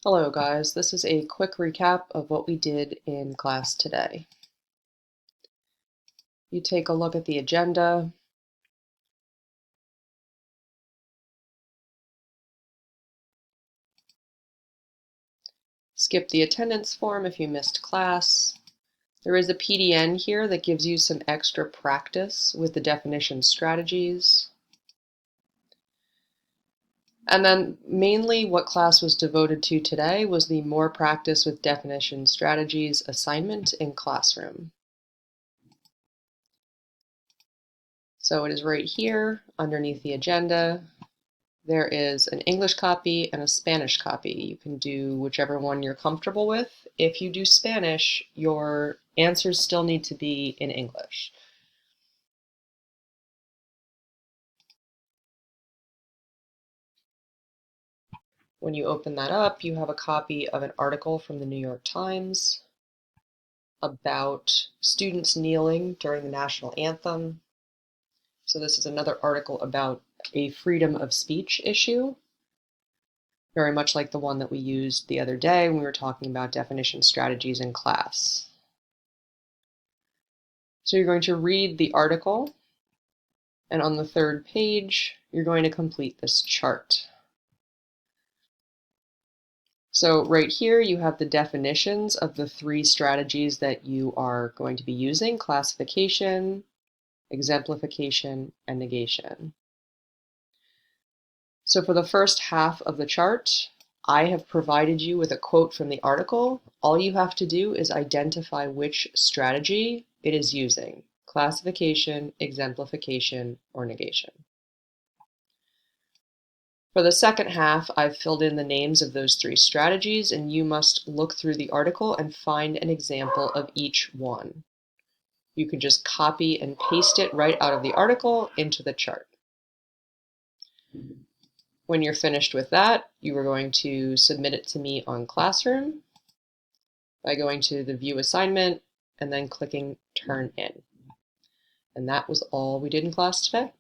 Hello guys, this is a quick recap of what we did in class today. You take a look at the agenda. Skip the attendance form if you missed class. There is a PDN here that gives you some extra practice with the definition strategies. And then mainly what class was devoted to today was the more practice with definition strategies assignment in classroom. So it is right here underneath the agenda. There is an English copy and a Spanish copy. You can do whichever one you're comfortable with. If you do Spanish, your answers still need to be in English. When you open that up, you have a copy of an article from the New York Times about students kneeling during the national anthem. So this is another article about a freedom of speech issue, very much like the one that we used the other day when we were talking about definition strategies in class. So you're going to read the article, and on the third page, you're going to complete this chart. So right here, you have the definitions of the three strategies that you are going to be using: classification, exemplification, and negation. So for the first half of the chart, I have provided you with a quote from the article. All you have to do is identify which strategy it is using: classification, exemplification, or negation. For the second half, I've filled in the names of those three strategies, and you must look through the article and find an example of each one. You can just copy and paste it right out of the article into the chart. When you're finished with that, you are going to submit it to me on Classroom by going to the View Assignment and then clicking Turn In. And that was all we did in class today.